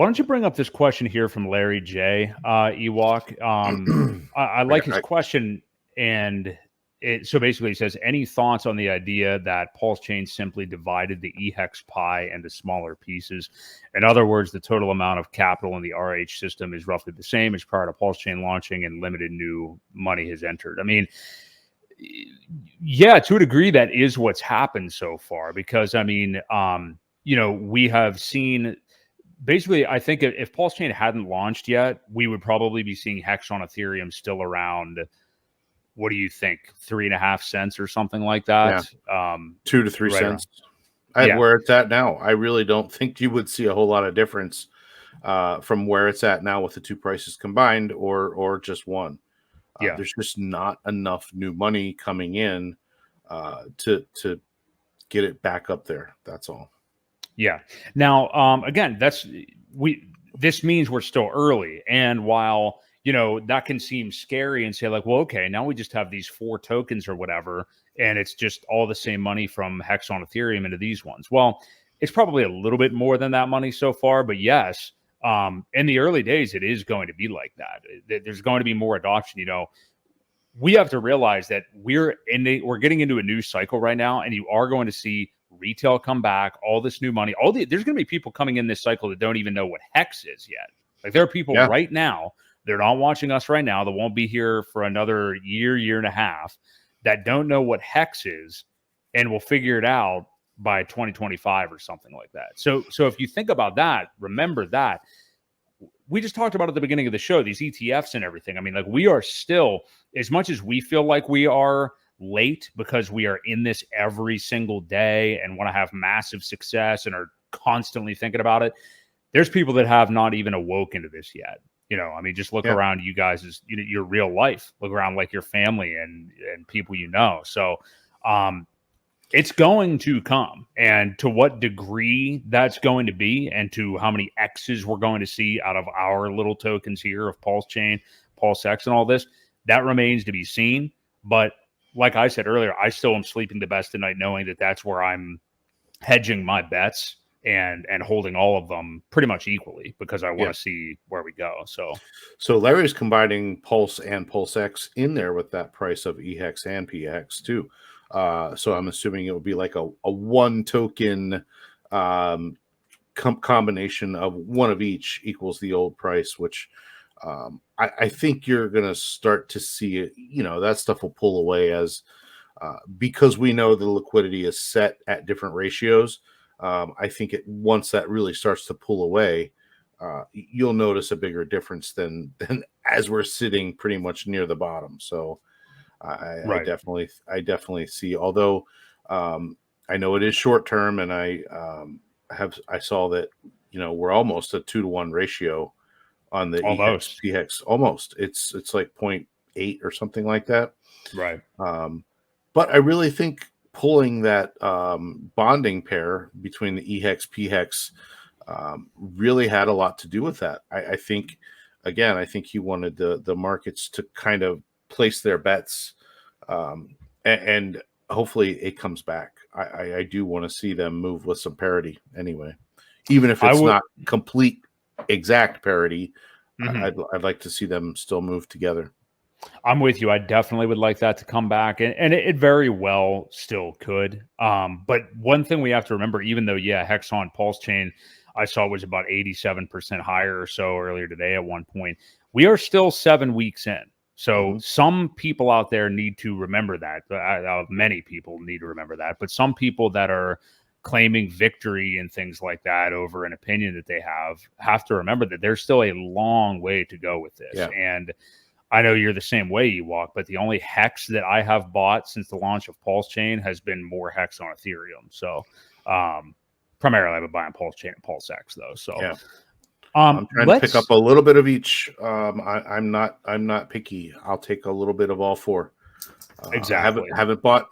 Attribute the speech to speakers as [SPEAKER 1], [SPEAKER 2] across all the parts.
[SPEAKER 1] Why don't you bring up this question here from Larry J. Ewok? I like his question, and so basically he says, any thoughts on the idea that PulseChain simply divided the eHex pie into smaller pieces? In other words, the total amount of capital in the RH system is roughly the same as prior to PulseChain launching, and limited new money has entered. I mean, yeah, to a degree, that is what's happened so far, because I mean, we have seen. Basically, I think if PulseChain hadn't launched yet, we would probably be seeing Hex on Ethereum still around, what do you think, 3.5 cents or something like that?
[SPEAKER 2] Yeah. 2 to 3
[SPEAKER 1] right
[SPEAKER 2] cents. Where it's at now, I really don't think you would see a whole lot of difference from where it's at now with the two prices combined, or just one. There's just not enough new money coming in to get it back up there. That's all.
[SPEAKER 1] Yeah. Now, again, this means we're still early. And while, that can seem scary and say like, well, okay, now we just have these 4 tokens or whatever, and it's just all the same money from Hex on Ethereum into these ones. Well, it's probably a little bit more than that money so far, but yes, in the early days, it is going to be like that. There's going to be more adoption. We have to realize that we're getting into a new cycle right now, and you are going to see retail come back, all this new money, there's going to be people coming in this cycle that don't even know what Hex is yet. Like, there are people right now, they're not watching us right now, that won't be here for another year and a half, that don't know what Hex is, and will figure it out by 2025 or something like that. So if you think about that, remember that we just talked about at the beginning of the show, these ETFs and everything. I mean, like, we are still, as much as we feel like we are late because we are in this every single day and want to have massive success and are constantly thinking about it, there's people that have not even awoken to this yet. I mean, just look around you guys, your real life, look around like your family and people So it's going to come, and to what degree that's going to be, and to how many X's we're going to see out of our little tokens here of PulseChain, PulseX, and all this, that remains to be seen. But like I said earlier, I still am sleeping the best at night knowing that that's where I'm hedging my bets and holding all of them pretty much equally, because I want to see where we go. So
[SPEAKER 2] Larry's combining Pulse and PulseX in there with that price of eHex and PX too. So I'm assuming it would be like a 1 token combination of one of each equals the old price, which I think you're going to start to see it. That stuff will pull away as because we know the liquidity is set at different ratios. I think once that really starts to pull away, you'll notice a bigger difference than as we're sitting pretty much near the bottom. So I definitely see, although I know it is short term, and I saw that, we're almost a 2-to-1 ratio on the PX. Almost. It's like 0.8 or something like that.
[SPEAKER 1] Right.
[SPEAKER 2] But I really think pulling that bonding pair between the eHex PHEX really had a lot to do with that. I think he wanted the markets to kind of place their bets, and hopefully it comes back. I do want to see them move with some parity anyway, even if it's not complete exact parity. I'd like to see them still move together.
[SPEAKER 1] I'm with you. I definitely would like that to come back, and it very well still could. But one thing we have to remember, even though, Hex on PulseChain, I saw was about 87% higher or so earlier today at one point, we are still 7 weeks in. So some people out there need to remember that. Many people need to remember that. But some people that are claiming victory and things like that over an opinion that they have to remember that there's still a long way to go with this.
[SPEAKER 2] Yeah.
[SPEAKER 1] And I know you're the same way, Ewok, but the only Hex that I have bought since the launch of PulseChain has been more Hex on Ethereum. So primarily I've been buying PulseChain and PulseX though. So
[SPEAKER 2] I'm trying to pick up a little bit of each. I'm not picky. I'll take a little bit of all 4.
[SPEAKER 1] Exactly.
[SPEAKER 2] I haven't bought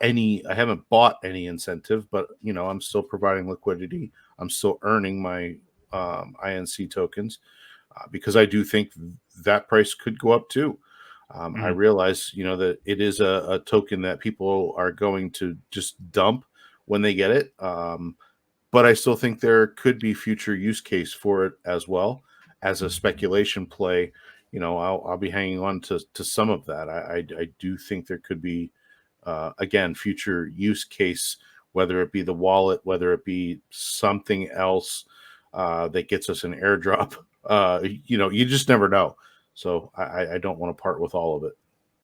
[SPEAKER 2] any incentive, but I'm still providing liquidity. I'm still earning my INC tokens because I do think that price could go up too. I realize, that it is a token that people are going to just dump when they get it. but I still think there could be future use case for it as well as a speculation play. I'll be hanging on to some of that. I do think there could be, again, future use case, whether it be the wallet, whether it be something else that gets us an airdrop. You just never know. So I don't want to part with all of it.